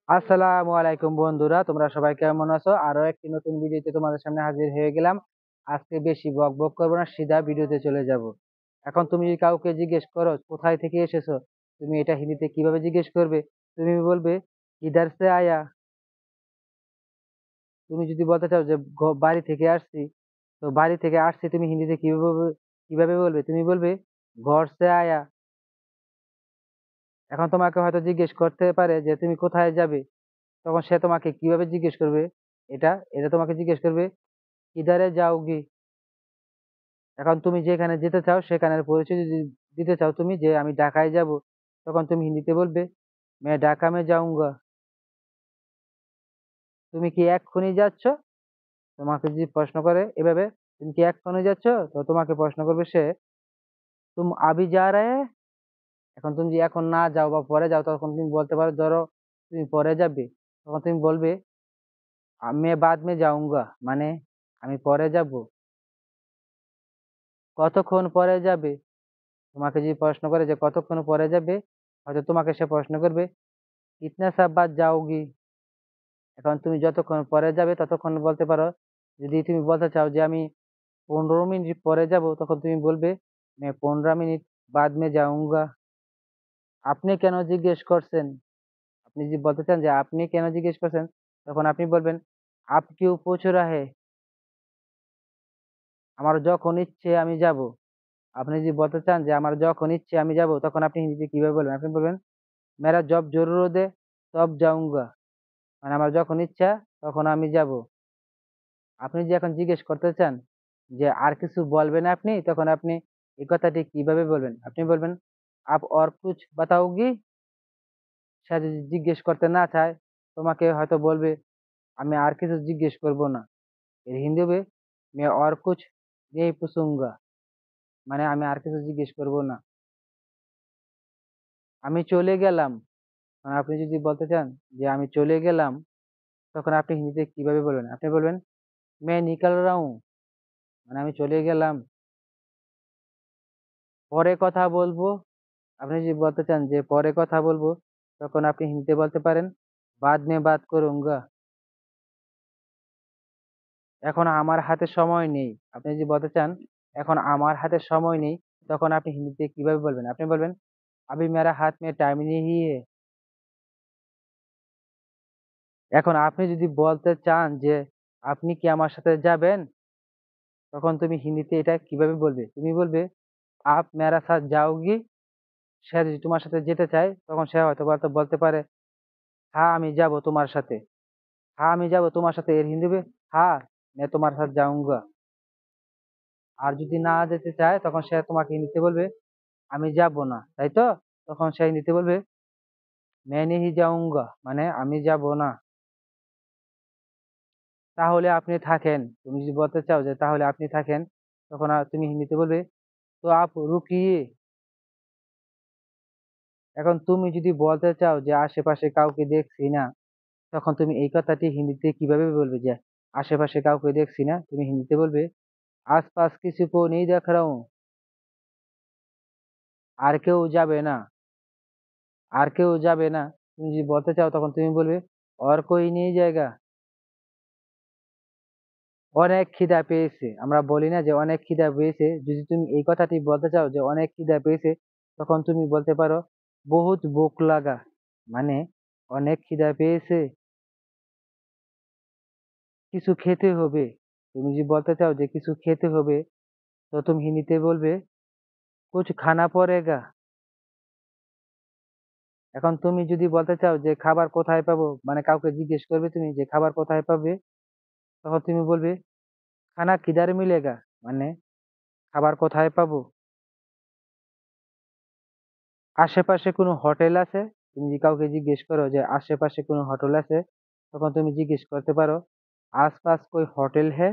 আসসালামু আলাইকুম বন্ধুরা, তোমরা সবাই কেমন আছো? আরো একটি নতুন ভিডিওতে তোমাদের সামনে হাজির হয়ে গেলাম। আজকে বেশি বক বক করবো না, সিধা ভিডিওতে চলে যাব। এখন তুমি যদি কাউকে জিজ্ঞেস করো কোথায় থেকে এসেছো, তুমি এটা হিন্দিতে কিভাবে জিজ্ঞেস করবে? তুমি বলবে কিধার সে আয়া। তুমি যদি বলতে চাও যে বাড়ি থেকে আসছি, তো বাড়ি থেকে আসছি তুমি হিন্দিতে কিভাবে বলবে? তুমি বলবে ঘর সে আয়া। এখন তোমাকে হয়তো জিজ্ঞেস করতে পারে যে তুমি কোথায় যাবে, তখন সে তোমাকে কিভাবে জিজ্ঞেস করবে? এটা এটা তোমাকে জিজ্ঞেস করবে কিধারে যাওগি। এখন তুমি যেখানে যেতে চাও সেখানের পরিচয় যদি দিতে চাও, তুমি যে আমি ঢাকায় যাব, তখন তুমি হিন্দিতে বলবে মে ঢাকা মে যাউঙ্গা। তুমি কি এক্ষুনি যাচ্ছ? তোমাকে যদি প্রশ্ন করে এভাবে, তুমি কি এক্ষুনি যাচ্ছ, তো তোমাকে প্রশ্ন করবে সে তুম আবি যা রহে। এখন তুমি যদি এখন না যাও বা পরে যাও, তখন তুমি বলতে পারো, ধরো তুমি পরে যাবে, তখন তুমি বলবে মে বাদ মে যাউঙ্গা, মানে আমি পরে যাব। কতক্ষণ পরে যাবে? তোমাকে যদি প্রশ্ন করে যে কতক্ষণ পরে যাবে, হয়তো তোমাকে সে প্রশ্ন করবে কিতনে সাব বাদ যাওগি। এখন তুমি যতক্ষণ পরে যাবে ততক্ষণ বলতে পারো। যদি তুমি বলতে চাও যে আমি 15 মিনিট পরে যাব, তখন তুমি বলবে मैं 15 মিনিট বাদ মে যাউঙ্গা। আপনি কেন জিজ্ঞেস করছেন? আপনি যদি বলতে চান যে আপনি কেন জিজ্ঞেস করছেন, তখন আপনি বলবেন আপ কিউ পুছ রাহে। আমার যখন ইচ্ছে আমি যাব। আপনি যদি বলতে চান যে আমার যখন ইচ্ছে আমি যাব, তখন আপনি হিন্দিতে কিভাবে বলবেন? আপনি বলবেন মেরা জব জরুরত है তব যাউঙ্গা, মানে আমার যখন ইচ্ছা তখন আমি যাব। আপনি যে এখন জিজ্ঞেস করতে চান যে আর কিছু বলবেন আপনি, তখন আপনি এই কথাটি কিভাবে বলবেন? আপনি বলবেন আপ और कुछ बताओगी। সে যদি জিজ্ঞেস করতে না চায়, তোমাকে হয়তো বলবে আমি আর কিছু জিজ্ঞেস করব না। এর হিন্দি হবে मैं और कुछ नहीं पूछूंगा, মানে আমি আর কিছু জিজ্ঞেস করব না। আমি চলে গেলাম, মানে আপনি যদি বলতে চান যে আমি চলে গেলাম, তখন আপনি হিন্দিতে কিভাবে বলবেন? আপনি বলবেন मैं निकल रहा हूँ, মানে আমি চলে গেলাম। পরে কথা বলবো, আপনি যদি বলতে চান যে পরে কথা বলবো, তখন আপনি হিন্দিতে বলতে পারেন বাদ মে বাত করুঙ্গা। এখন আমার হাতে সময় নেই, আপনি যদি বলতে চান এখন আমার হাতে সময় নেই, তখন আপনি হিন্দিতে কিভাবে বলবেন? আপনি বলবেন अभी मेरा हाथ में टाइम नहीं है। এখন আপনি যদি বলতে চান যে আপনি কি আমার সাথে যাবেন, তখন তুমি হিন্দিতে এটা কিভাবে বলবে? তুমি বলবে আপ মেরা সাথ যাওগি। সে যদি তোমার সাথে যেতে চায়, তখন সে হয়তো বলতে বলতে পারে হ্যাঁ আমি যাব তোমার সাথে। হ্যাঁ আমি যাব তোমার সাথে, এর হিন্দি হবে হ্যাঁ मैं तुम्हारे साथ जाऊंगा। আর যদি না যেতে চায়, তখন সে তোমাকে হিন্দিতে বলবে আমি যাব না, তাই তো? তখন সে হিন্দিতে বলবে मैं नहीं जाऊंगा, মানে আমি যাব না। তাহলে আপনি থাকেন, তুমি যদি বলতে চাও যে তাহলে আপনি থাকেন, তখন তুমি হিন্দিতে বলবে তো আপ রুকিয়ে। এখন তুমি যদি বলতে চাও যে আশেপাশে কাউকে দেখছি না, তখন তুমি এই কথাটি হিন্দিতে কিভাবে বলবে? যে আশেপাশে কাউকে দেখছি না, তুমি হিন্দিতে বলবে आसपास किसी को नहीं देख रहा हूँ। আর কেউ যাবে না, আর কেউ যাবে না। তুমি যদি বলতে চাও, তখন তুমি বলবে और कोई नहीं जाएगा। অনেক খিদা পেয়েছে, আমরা বলি না যে অনেক খিদা পেয়েছে, যদি তুমি এই কথাটি বলতে চাও যে অনেক খিদা পেয়েছে, তখন তুমি বলতে পারো বহুত ভুক লাগা, মানে অনেক খিদা পেয়েছে, কিছু খেতে হবে। তুমি যদি বলতে চাও যে কিছু খেতে হবে, তো তুমি হিন্দিতে বলবে কুছ খানা পড়েগা। এখন তুমি যদি বলতে চাও যে খাবার কোথায় পাবো, মানে কাউকে জিজ্ঞেস করবে তুমি যে খাবার কোথায় পাবে, তখন তুমি বলবে খানা কিধার মিলেগা, মানে খাবার কোথায় পাবো। আশেপাশে কোনো হোটেল আছে? তুমি যদি কাউকে জিজ্ঞেস করো যে আশেপাশে কোনো হোটেল আছে, তখন তুমি জিজ্ঞেস করতে পারো আশপাশ কোই হোটেল হে।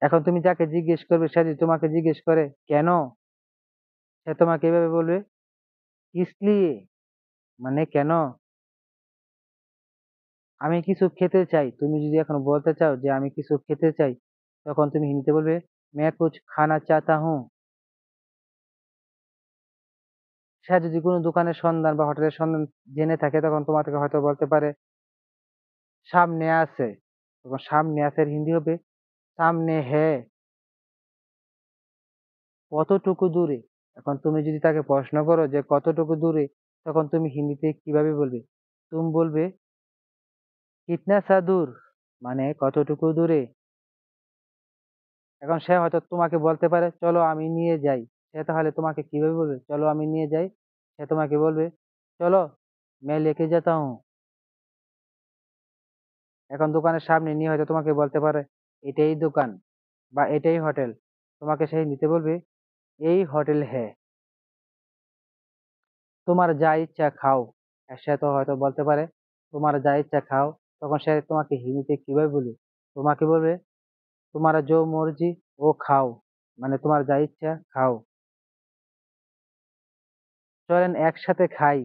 এখন তুমি যাকে জিজ্ঞেস করবে, সে যদি তোমাকে জিজ্ঞেস করে কেন, সে তোমাকে এভাবে বলবে ইসলিয়ে, মানে কেন। আমি কিছু খেতে চাই, তুমি যদি এখন বলতে চাও যে আমি কিছু খেতে চাই, তখন তুমি হিন্দিতে বলবে मैं कुछ खाना चाहता हूँ। সে যদি কোনো দোকানের সন্ধান বা হোটেলের সন্ধান জেনে থাকে তখন তোমাকে হয়তো বলতে পারে সামনে আছে। তখন সামনে আছে এর হিন্দি হবে সামনে হে। কতটুকু দূরে? এখন তুমি যদি তাকে প্রশ্ন করো যে কতটুকু দূরে, তখন তুমি হিন্দিতে কিভাবে বলবে? তুমি বলবে কিতনা সা দূর, মানে কতটুকু দূরে। এখন সে হয়তো তোমাকে বলতে পারে চলো আমি নিয়ে যাই। সে তাহলে তোমাকে কিভাবে বলবে? চলো আমি নিয়ে যাই। সে তোমাকে বলবে চলো मैं लेके जाता हूँ। এখন দোকানের সামনে নিয়ে হয়তো তোমাকে বলতে পারে এটাই দোকান বা এটাই হোটেল। তোমাকে সেই নিতে বলবে এই হোটেল হ্যাঁ, তোমার যা ইচ্ছা খাও। আর সে তো হয়তো বলতে পারে তোমার যা ইচ্ছা খাও। তখন সে তোমাকে হিন্দিতে কিভাবে বলবে? তোমাকে বলবে তোমার জো মর্জি ও খাও, মানে তোমার যা ইচ্ছা খাও। চলেন একসাথে খাই।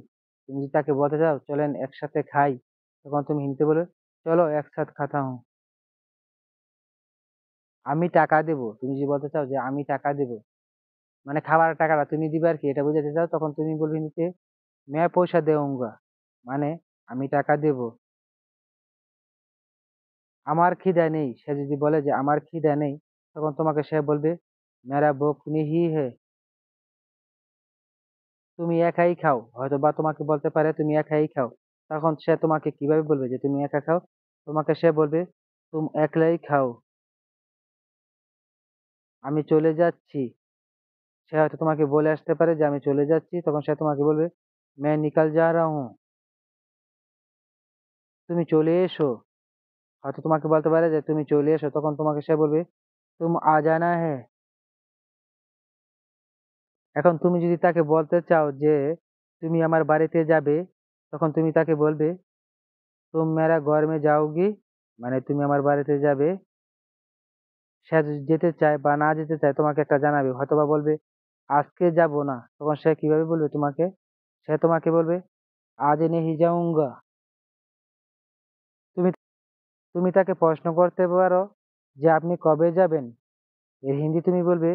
তুমি যদি তাকে বলতে চাও চলেন একসাথে খাই, তখন তুমি হিন্দিতে বলবে চলো একসাথ খাতা হুঁ। আমি টাকা দেবো, তুমি যদি বলতে চাও যে আমি টাকা দেবো, মানে খাবার টাকাটা তুমি দিবে আর কি, এটা বোঝাতে চাও, তখন তুমি বলবে হিন্দিতে मैं পয়সা দেউঙ্গা, মানে আমি টাকা দেব। আমার খিদা নেই, সে যদি বলে যে আমার খিদা নেই, তখন তোমাকে সে বলবে মেরা ভুখ নেহি হে। তুমি একাই খাও, হয়তো বা তোমাকে বলতে পারে তুমি একাই খাও। তখন সে তোমাকে কিভাবে বলবে যে তুমি একা খাও? তোমাকে সে বলবে তুম একলাই খাও। আমি চলে যাচ্ছি। সে হয়তো তোমাকে বলে আসতে পারে যে আমি চলে যাচ্ছি, তখন সে তোমাকে বলবে मैं निकल जा रहा हूँ। তুমি চলে এসো। হয়তো তোমাকে বলতে পারে যে তুমি চলে এসো, তখন তোমাকে সে বলবে তুম আ জানা হ্যায়। এখন তুমি যদি তাকে বলতে চাও যে তুমি আমার বাড়িতে যাবে, তখন তুমি তাকে বলবে তুম মেরা ঘর মে যাওগি, মানে তুমি আমার বাড়িতে যাবে। সে যদি যেতে চায় বা না যেতে চায় তোমাকে একটা জানাবে, হয়তোবা বলবে আজকে যাব না, তখন সে কিভাবে বলবে তোমাকে? সে তোমাকে বলবে আজ নেহি যাউঙ্গা। তুমি তুমি তাকে প্রশ্ন করতে পারো যে আপনি কবে যাবেন, এর হিন্দি তুমি বলবে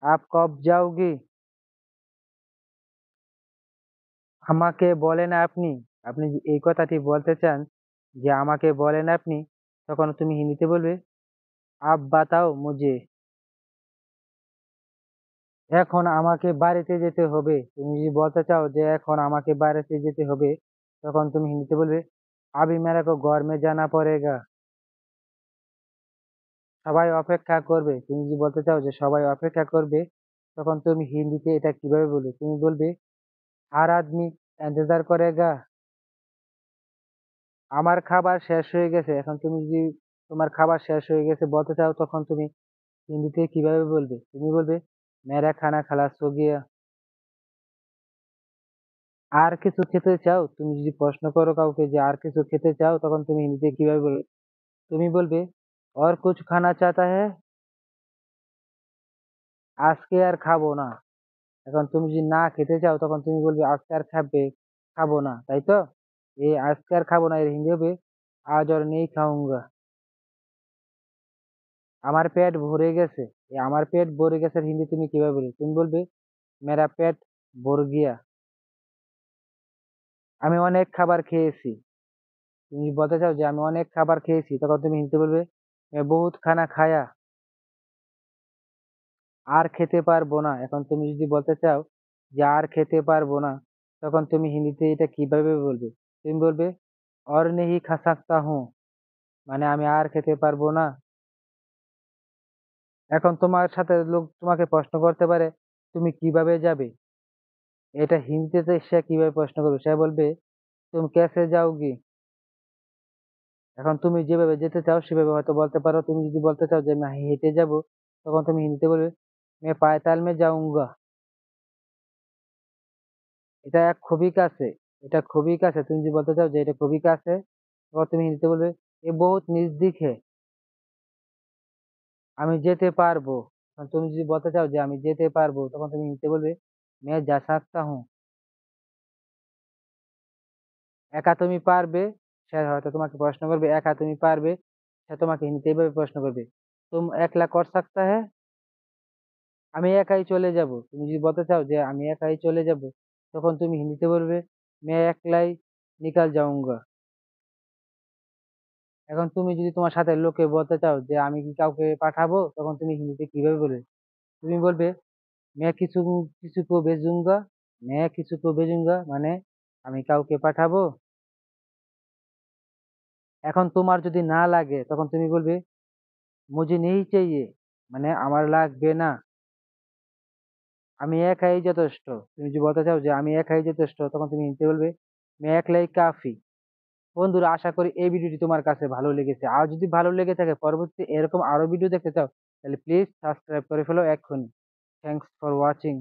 আপ কব যাওগি। আমাকে বলেন আপনি, আপনি যে এই কথাটি বলতে চান যে আমাকে বলেন আপনি, তখন তুমি হিন্দিতে বলবে আপ বাতাও মুঝে। এখন আমাকে বাড়িতে যেতে হবে, তুমি যদি বলতে চাও যে এখন আমাকে বাড়িতে যেতে হবে, তখন তুমি হিন্দিতে বলবে আবি মেরে কো ঘর মে জানা পড়েগা। সবাই অপেক্ষা করবে, তুমি যদি বলতে চাও যে সবাই অপেক্ষা করবে, তখন তুমি হিন্দিতে এটা কিভাবে বলবে? তুমি বলবে हर आदमी इंतजार करेगा। আমার খাবার শেষ হয়ে গেছে। এখন তুমি যদি তোমার খাবার শেষ হয়ে গেছে বলতে চাও, তখন তুমি হিন্দিতে কিভাবে বলবে? তুমি বলবে মেরা খানা খালাস হো গিয়া। আর কিছু খেতে চাও? তুমি যদি প্রশ্ন করো কাউকে যে আর কিছু খেতে চাও, তখন তুমি হিন্দিতে কিভাবে বলবে? তুমি বলবে और कुछ खाना चाहता है। আজকে আর খাবো না। এখন তুমি যদি না খেতে চাও, তখন তুমি বলবে আজকে আর খাবো না, তাই তো? এই আজকে আর খাবো না এর হিন্দি হবে আজ और नहीं खाऊंगा। আমার পেট ভরে গেছে। এই আমার পেট ভরে গেছে এর হিন্দি তুমি কিভাবে বলবে? তুমি বলবে মেরা পেট ভর গিয়া। আমি অনেক খাবার খেয়েছি। তুমি বলতে চাও যে আমি অনেক খাবার খেয়েছি, তখন তুমি হিন্দিতে বলবে मैं बहुत खाना खाया। আর খেতে পারবো না। এখন তুমি যদি বলতে চাও যে আর খেতে পারবো না, তখন তুমি হিন্দিতে এটা কিভাবে বলবে? তুমি বলবে और नहीं खा सकता हूँ, মানে আমি আর খেতে পারবো না। এখন তোমার সাথে লোক তোমাকে প্রশ্ন করতে পারে তুমি কিভাবে যাবে? এটা হিন্দিতে সে কিভাবে প্রশ্ন করবে? সে বলবে তুমি कैसे जाओगी। এখন তুমি যেভাবে যেতে চাও সেভাবে হয়তো বলতে পারো। তুমি যদি বলতে চাও যে আমি হেঁটে যাব, তখন তুমি হিন্দিতে বলবে मैं पायताल में जाऊंगा। এটা খুবই কাছে, এটা খুবই কাছে। তুমি যদি বলতে চাও যে এটা খুবই কাছে, তখন তুমি হিন্দিতে বলবে ये बहुत नजदीक है। আমি যেতে পারবো। এখন তুমি যদি বলতে চাও যে আমি যেতে পারবো, তখন তুমি হিন্দিতে বলবে मैं जा सकता हूँ। একা তুমি পারবে? সে হয়তো তোমাকে প্রশ্ন করবে একা তুমি পারবে? সে তোমাকে হিন্দিতে এইভাবে প্রশ্ন করবে তুম একলা কর সাকতা হ্যায়। আমি একাই চলে যাব। তুমি যদি বলতে চাও যে আমি একাই চলে যাব, তখন তুমি হিন্দিতে বলবে मैं अकेला ही निकल जाऊंगा। এখন তুমি যদি তোমার সাথে লোককে বলতে চাও যে আমি কি কাউকে পাঠাবো, তখন তুমি হিন্দিতে কিভাবে বলবে? তুমি বলবে मैं किसी किसी को भेजूंगा। मैं किसी को भेजूंगा মানে আমি কাউকে পাঠাবো। এখন তোমার যদি না লাগে তখন তুমি বলবে मुझे नहीं चाहिए মানে আমার লাগবে না। আমি একাই যথেষ্ট। তুমি যদি বলতে চাও যে আমি একাই যথেষ্ট, তখন তুমি হিন্দিতে বলবে मैं अकेला ही काफी। বন্ধুরা, আশা করি এই ভিডিওটি তোমার কাছে ভালো লেগেছে। আর যদি ভালো লেগে থাকে, পরবর্তী এরকম আরো ভিডিও দেখতে চাও, তাহলে প্লিজ সাবস্ক্রাইব করে ফেলো এক্ষুনি। Thanks for watching.